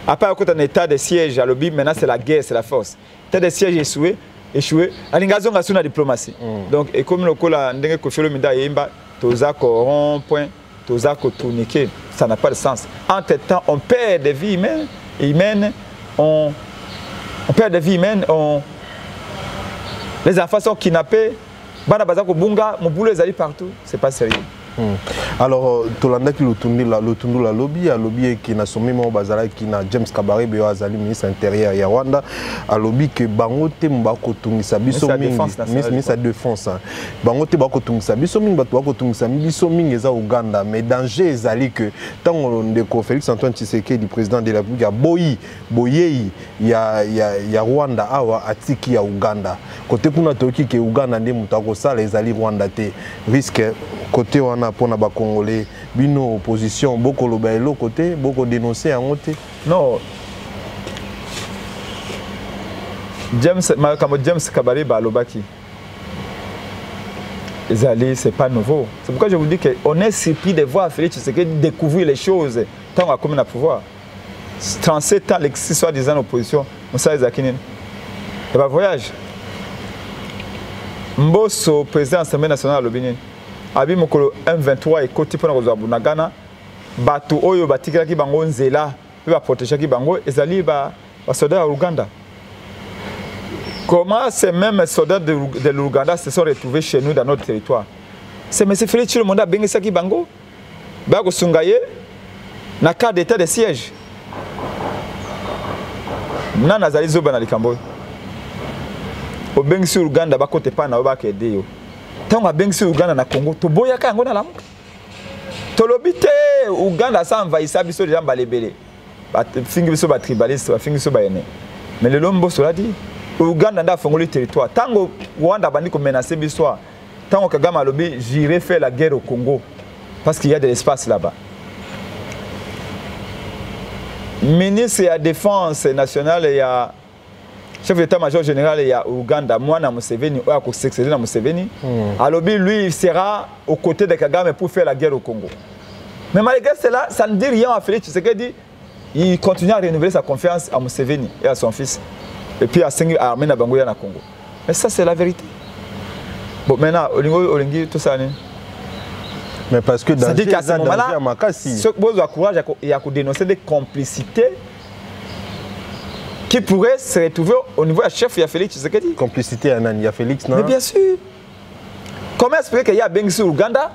Après, quand on est état de siège à l'objet, maintenant c'est la guerre, c'est la force. État de siège échoué. Alingazon a la diplomatie. Donc, et comme le col a ndenge kofelo mida yemba, toza rond point, toza tourniquet, ça n'a pas de sens. Entre temps, on perd des vies humaines, on perd des vies humaines, les enfants sont kidnappés, bana bazako bunga, mon boulot les alliés partout, c'est pas sérieux. Alors, Tolanda qui le la lobby qui n'a sommet mon bazala qui n'a James Kabaré Beo Azali ministre intérieur ya Rwanda a lobby que bangote mbako tungisa biso mingi ministre de défense bangote bako tungisa biso mingi bato bako tungisa biso mingi eza Uganda mais danger ezali que tant ndeko Félix Antoine Tshisekedi président de la République boyei ya Rwanda awa atiki ya Uganda côté kuna toki ke Uganda nde mutako sala ezali Rwanda te risque côté wana pona ba Congolais bino opposition boko loba elo côté boko dénoncer en côté non James Kabaré ba lobaki ezali c'est pas nouveau, c'est pourquoi je vous dis que on est surpris de voir Félix Tshisekedi découvrir les choses tant qu'on a comme un pouvoir 37 ans l'existence soi-disant opposition Moussa Ezakinin et bah voyage Mbosso président de l'Assemblée nationale lobini abi mokolo M23 ekoti pona kozwa bunagana batu oyo batikaki bango nzela pe ba protéger ki bango ezali ba soldats à Uganda. Comment ces mêmes soldats de l'Ouganda se sont retrouvés chez nous dans notre territoire? C'est M. Félix Tshisekedi bengisa ki bango ba ko sungaye na cas d'état de siège. Nana zali zoba na likambo. Obengisi Uganda ba kote pa na ba ke deyo. Tant que Bengsi Uganda na Congo, to boya ka ngona la muka. Tolobite Uganda sa envahissa biso déjà balebele. Ba fingi biso ba tribaliste, ba fingi biso ba ene. Mais le lombo cela dit, Uganda nda fongoli territoire. Tango Rwanda bandi ko menacer biso, tango Kagame lobi j'irai faire la guerre au Congo parce qu'il y a de l'espace là-bas. Ministre de la Défense nationale il y a chef d'état-major général il y a Uganda, moi na Museveni, ou à succéder na Museveni. Alors lui il sera aux côtés de Kagame pour faire la guerre au Congo. Mais malgré cela, ça ne dit rien à Félix Tshisekedi. Il continue à renouveler sa confiance à Museveni et à son fils. Et puis à Sengi à Armena Bangoya na Congo. Mais ça c'est la vérité. Bon maintenant, Olingi tout ça. Mais parce que dans ce moment-là, ce que vous courage il y a dénoncer des complicités qui pourrait se retrouver au niveau du chef, il y a Félix Tshisekedi. Complicité, il y a Félix, non? Mais bien sûr. Comment expliquer qu'il y a Bengsi Uganda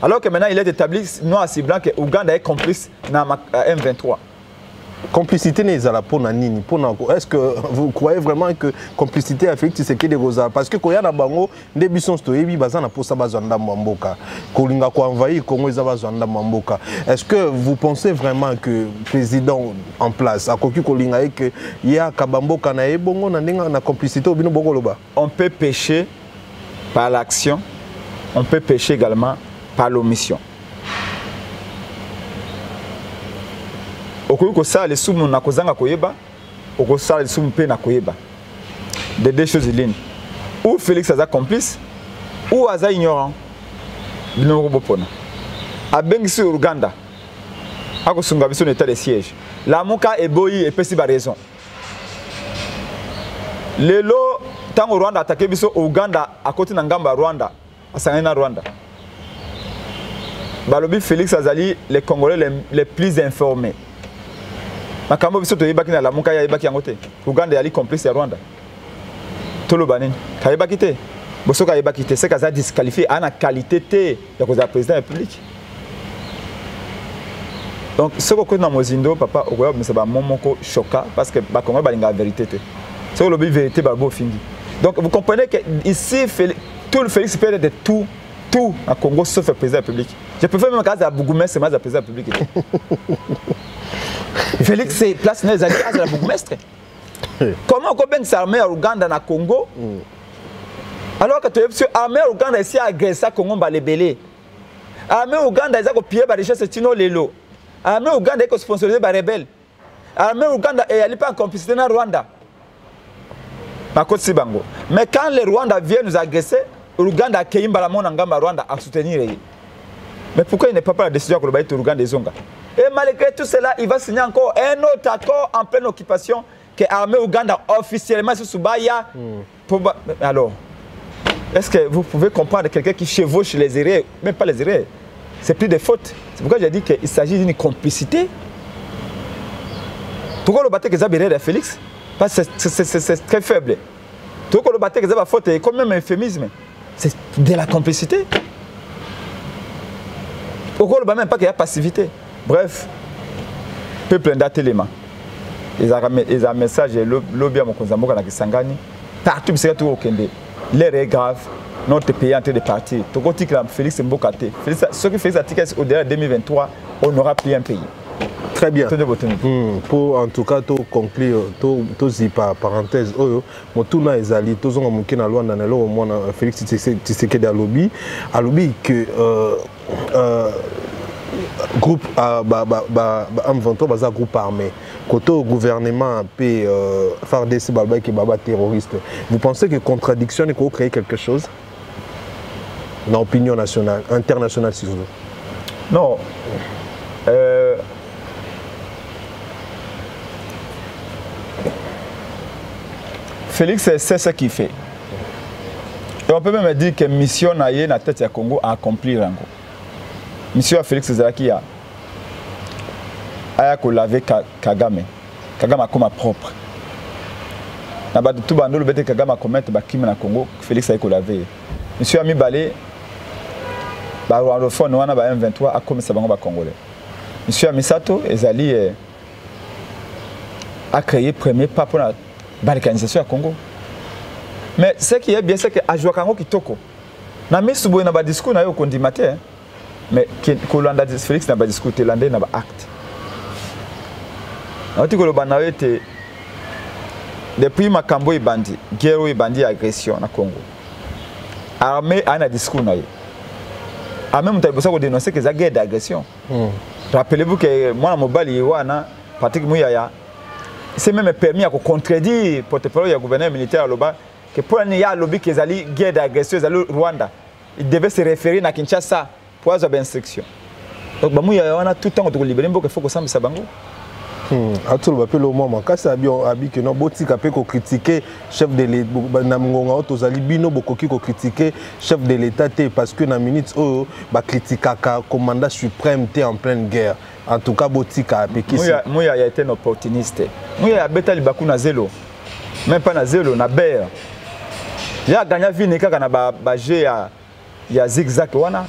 alors que maintenant il est établi noir à blanc que Uganda est complice dans M23? Complicité n'est pas pour Nani. Est-ce que vous croyez vraiment que complicité a Félix Tshisekedi de Rosa? Parce que quand il y a un bango, des bisons stoyebi bazana pour ça bazanda mamboka. Kolinga ko envahir Congo ils bazanda mamboka. Est-ce que vous pensez vraiment que le président en place a koki kolinga et que il y a kabamboka na ebongo na ndinga na complicité au bino bokoloba? On peut pécher par l'action, on peut pécher également par l'omission. Okoyuko ça les sumu na kozanga koyeba, oko ça les sumu pe na koyeba. De deux choses lignes. Ou Félix aza complice, ou aza ignorant. Bino bopona. Abengisi Uganda. Ako sunga biso état de siège. La muka eboyi et pesi ba raison. Lelo tango Rwanda attaqué biso Uganda à côté na ngamba Rwanda, asangana na Rwanda. Balobi Félix azali les Congolais les plus informés. Makambo biso to yebaki na la muka ya yebaki yangote. Uganda yali complice ya Rwanda. Tolo banini. Ka yebaki te. Boso ka yebaki te, c'est kaza disqualifié ana qualité te ya koza président de la République. Donc ce que na mozindo papa okoya misa ba momoko choka parce que ba Congo balinga la vérité te. C'est le vérité ba bo findi. Donc vous comprenez que ici tout le Félix perd de tout à Congo sauf le président de la République. Je préfère même caser à Bougoumès c'est le président de la République. Félix c'est place les alliés à la bourgmestre. Comment on peut s'armer à Ouganda na Congo? Alors que tu es armé à Ouganda ici à agresser Congo ba lebele. Armé Ouganda ils a copié ba richesse tino lelo. Armé Ouganda est sponsorisé par rebelle. Armé Ouganda et elle pas en complicité na Rwanda. Mais quand le Rwanda vient nous agresser, l'Ouganda a accueilli le Rwanda à soutenir. Mais pourquoi il n'est pas la décision que le Rwanda est Zonga? Et malgré tout cela, il va signer encore un autre accord en pleine occupation que l'armée Ouganda officiellement sur Subaya. Alors, est-ce que vous pouvez comprendre quelqu'un qui chevauche les erreurs, même pas les erreurs, c'est plus des fautes. C'est pourquoi j'ai dit qu'il s'agit d'une complicité. Pourquoi le bâtiment que Zabiré de Félix? Parce que c'est très faible. Pourquoi le bâtiment que Zabiré faute est quand même un euphémisme. C'est de la complicité. Pourquoi le bâtiment même pas qu'il y a passivité? Bref, peuple d'Atelema. Ils ont un message, lobby à mon consamboka na Kisangani. Partout, c'est tout au Kende. L'air est grave. Notre pays est en train de partir. Tout côté que Félix Mbokate. Ce qui fait ça, c'est qu'au-delà de 2023, on n'aura plus un pays. Très bien. Pour en tout cas conclure, par parenthèse, Motuna Ezali, tous on a manqué dans Luanda, Félix Tshisekedi à lobby que groupe M23 baza groupe armé. Côté au gouvernement peut faire des qui baba terroristes. Vous pensez que contradiction est créer quelque chose dans l'opinion nationale, internationale si vous voulez? Non. Félix c'est ce qu'il fait. Et on peut même dire que mission na na tête ya Congo a accompli rango. Mission à Félix Zalaki a laver Kagame. Kagame comme propre. Na ba tout bando le bete Kagame commettre ba crime na Congo, Félix a laver. Monsieur Ami Balé ba rwandophone wana ba M23 a comme ça bango ba congolais. Monsieur Amisato ezali a créé premier pas pour la balkanisation à Congo. Mais ce qui est bien, c'est que Ajwa Kango Kitoko. Na misubo na ba discours na yo kondimate. Mais Kolanda Félix na ba discours Télandais na ba acte. Ati ko loba na été depuis makambo ibandi, guerre ibandi agression na Congo. Armée a un discours na yo. A même temps ça ko dénoncer que ça guerre d'agression. Rappelez-vous que moi mobali wana Patrick Muyaya c'est même permis à contredire le porte-parole du gouverneur militaire Loba que pour un lobby qui est guerre d'agression au Rwanda, il devait se référer à Kinshasa pour avoir instruction. Donc il y a tout le temps de libérer il faut que ça me sabango. Atul va le moment quand ça abi que non boti capé ko critiquer chef de l'État na ngonga otozali bino bokoki ko critiquer chef de l'État parce que na minute o ba critiquaka commandant suprême té en pleine guerre. En tout cas botika pekisi. Moi a été un opportuniste. Moi a beta libaku na zéro. Même pas na zéro na ber. Il a gagné vini kaka na ba jeu ya zigzag wana.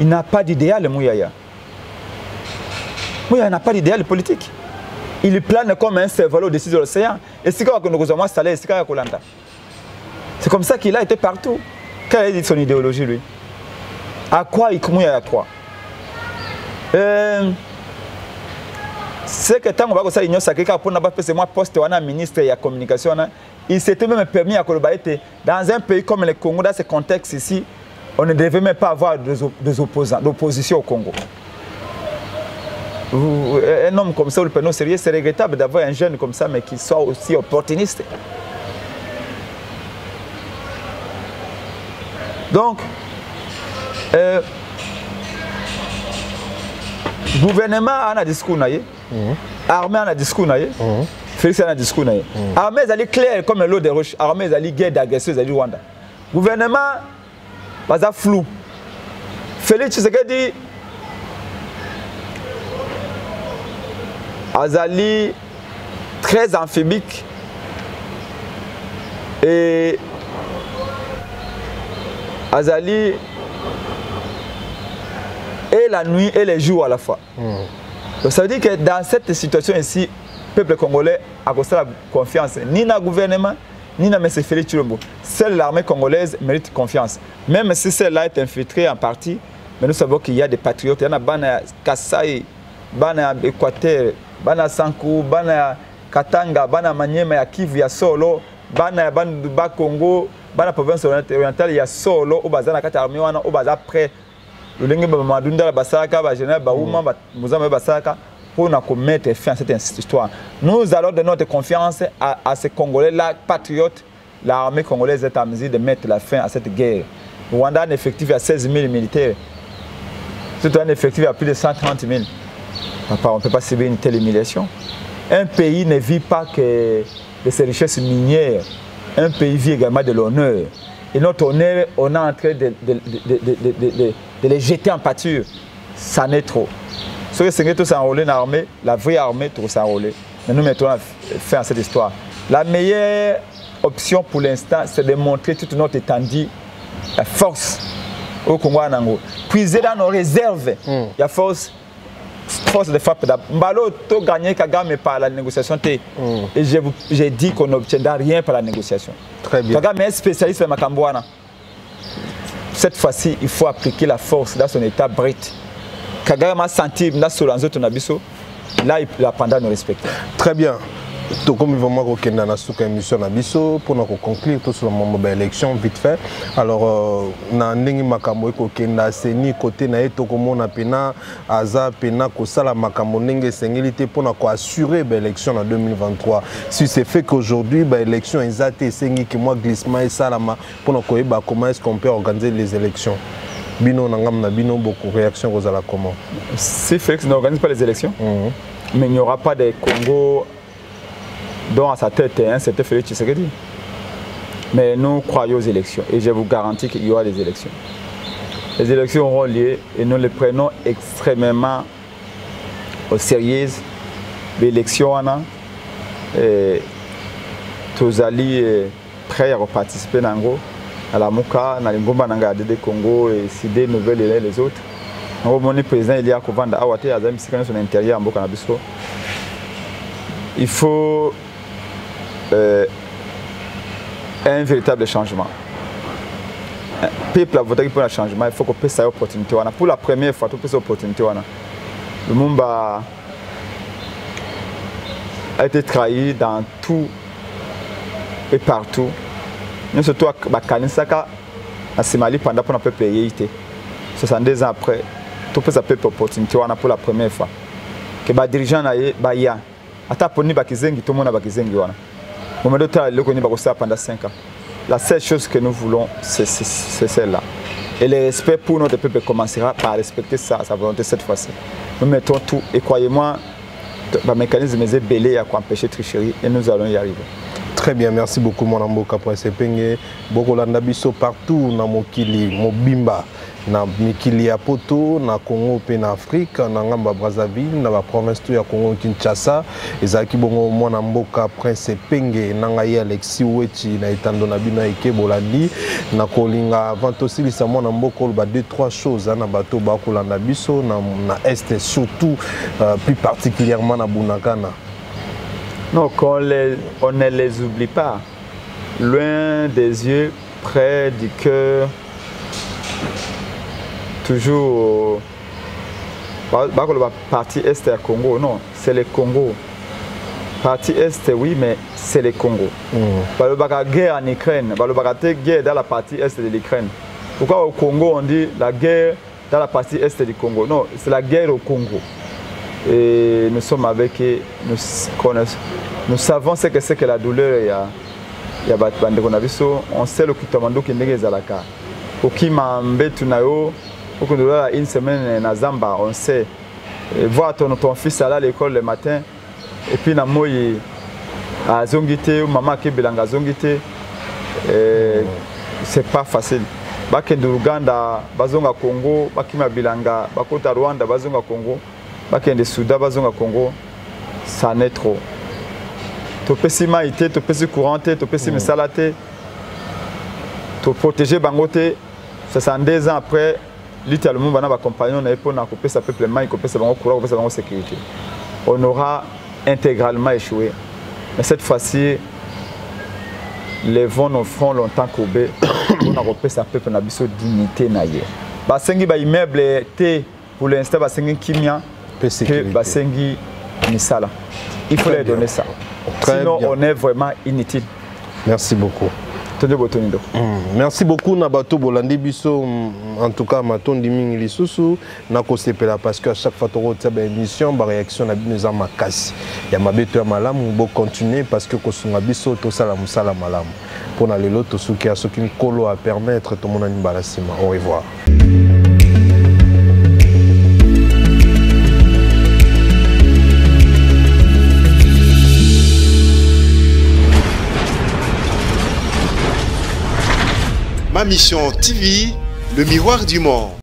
Il n'a pas d'idéal Mouyaya. Mouyaya n'a pas d'idéal politique. Il plane comme un cerveau au-dessus de l'océan. Et c'est comme nous avons installé, c'est comme ça qu'il a été partout. Quelle est son idéologie, lui? À quoi il croit à quoi? C'est que tant qu'on va ça, il y a quelqu'un pour n'avoir fait moi poste un ministre de la communication. Il s'était même permis à Kolobaïté. Dans un pays comme le Congo, dans ce contexte ici, on ne devait même pas avoir des opposants, d'opposition au Congo. Un homme comme ça, le pénal sérieux, c'est regrettable d'avoir un jeune comme ça, mais qui soit aussi opportuniste. Donc, gouvernement a un discours, armée a un discours, Félix a un discours. Armée est claire comme l'eau de roche, armée est guerre d'agression, est Rwanda. Gouvernement, pas flou. Félix Tshisekedi Azali très amphibique et Azali et la nuit et les jours à la fois. Donc ça veut dire que dans cette situation ici, le peuple congolais a la confiance ni dans le gouvernement, ni dans M. Félix Tshilombo. Seule l'armée congolaise mérite confiance. Même si celle-là est infiltrée en partie, mais nous savons qu'il y a des patriotes. Il y en a Bana Kassai, Bana Équateur, Bana Sankou, Bana Katanga, Bana Maniema, ya Kivu, ya Solo, Bana Bana Congo, Bana province orientale, il y a Solo, au Bazana Katarmiwana, au Bazar près. Le Lingue Madunda, Basaka, Général Baouma, Mouzama Basaka, pour nous mettre fin à cette histoire. Nous allons donner notre confiance à ces Congolais-là, patriotes, l'armée congolaise est en mesure de mettre la fin à cette guerre. Le Rwanda a un effectif à 16 000 militaires. C'est un effectif à plus de 130 000. Papa, on ne peut pas subir une telle humiliation. Un pays ne vit pas que de ses richesses minières. Un pays vit également de l'honneur. Et notre honneur, on est en train de les jeter en pâture. Ça n'est trop. Ce que c'est tous s'enrôler dans l'armée, la vraie armée, tout s'enrôler. Mais nous mettons fin à cette histoire. La meilleure option pour l'instant, c'est de montrer toute notre étendue, la force au Congo en Angola. Puiser dans nos réserves, il y a force de frappe. Mbalo, tu as gagné Kagame par la négociation. Et j'ai dit qu'on n'obtiendra rien par la négociation. Très bien. Kagame est spécialiste de Makambouana. Cette fois-ci, il faut appliquer la force dans son état brut. Kagame a senti que là, il apprendra à nous respecter. Très bien. Donc, comme vraiment qu'on a une émission pour nous conclure tout sur le moment de l'élection vite fait. Alors, na ndenge makambo ko kenda seni côté na eto ko mona pena aza pena ko sala makambo ndenge sengilité pour na ko assurer l'élection en 2023. Si c'est fait qu'aujourd'hui l'élection ezate sengi que moi glissement et salama pour na ko eba comment est-ce qu'on peut organiser les élections. Bino nangam na bino beaucoup réaction aux ala comment. Si Félix n'organise pas les élections, mais il n'y aura pas de Congo dont à sa tête c'était Félix Tshisekedi. Mais nous croyons aux élections et je vous garantis qu'il y aura des élections. Les élections auront lieu et nous les prenons extrêmement au sérieux. Les élections, tous alliés prêts à participer à la Mouka, à la Ngomba de Congo et si des nouvelles et les autres. Le président il y a Kovanda Awate à son intérieur en Bokanabiso. Il faut un véritable changement. Le peuple a voté pour le changement, il faut qu'on puisse cette opportunité. Pour la première fois, il faut cette opportunité. Le monde a été trahi dans tout et partout. Nous surtout à Kanisaka, à Simali, pendant qu'on a pu payer. 62 ans après, tout peut s'appeler opportunité pour la première fois. Que les dirigeants aient ata poni bakizengi tout le monde a bakizengi wana. Moment de temps le connaît bakosa pendant 5 ans. La seule chose que nous voulons c'est celle-là. Et le respect pour notre peuple commencera par respecter sa volonté cette fois-ci. Nous mettons tout et croyez-moi, le mécanisme est belé à empêcher tricherie et nous allons y arriver. Très bien, merci beaucoup mon amboka pour ce penge. Beaucoup landabiso partout na mokili, mobimba. Na mikili ya poto na Congo pe na Afrique na ngamba Brazzaville na ba province tout ya Congo Kinshasa ezaki bongo mwana mboka Prince Penge na ngai Alexis Weti na etando na bino eke bolandi na kolinga avant aussi lisa mwana mboka ba 2-3 choses na bato ba kolanda biso na est surtout plus particulièrement na Bunagana. Non, on ne les oublie pas, loin des yeux, près du cœur. Toujours la partie est du Congo, non, c'est le Congo. Partie est, oui, mais c'est le Congo. La guerre en Ukraine, la guerre dans la partie est de l'Ukraine. Pourquoi au Congo on dit la guerre dans la partie est du Congo? Non, c'est la guerre au Congo. Et nous sommes avec eux, nous savons ce que c'est que la douleur. On sait le kutamando qui n'est pas là. Une semaine à Zamba, on sait. Voir ton fils aller à l'école le matin, et puis na moyi à Zongité, ou maman qui belanga Zongité, c'est pas facile. Bakende Uganda, bazonga Congo, bakima bilanga, bakota Rwanda, bazonga Congo, bakende Soudan, bazonga Congo, ça n'est trop. Tu peux s'y maïter, tu peux s'y couranter, tu peux s'y mesalater, tu protéger Bangote, 62 ans après. Littéralement, on va accompagner pour couper sa peuple main, couper sa sécurité. On aura intégralement échoué. Mais cette fois-ci, les vents nous feront longtemps couper pour couper sa peuple na biso dignité naie. Basengi ba immeuble pour l'instant basengi kimia que basengi misala. Il faut leur donner ça. Sinon on est vraiment inutile. Merci beaucoup. Merci beaucoup Nabato Bolandi Biso. En tout cas, Maton Diming Lisusu, Nako Sepela, parce qu'à chaque fois que tu as une émission, la réaction est bien à ma casse. Il y a ma bête à malam, on va continuer parce que Kosunga Biso, tout ça, la moussala malam. Pour aller l'autre, ce qui a ce qu'une colo à permettre, tout le monde a une balassima. Au revoir. Ma mission TV, le miroir du monde.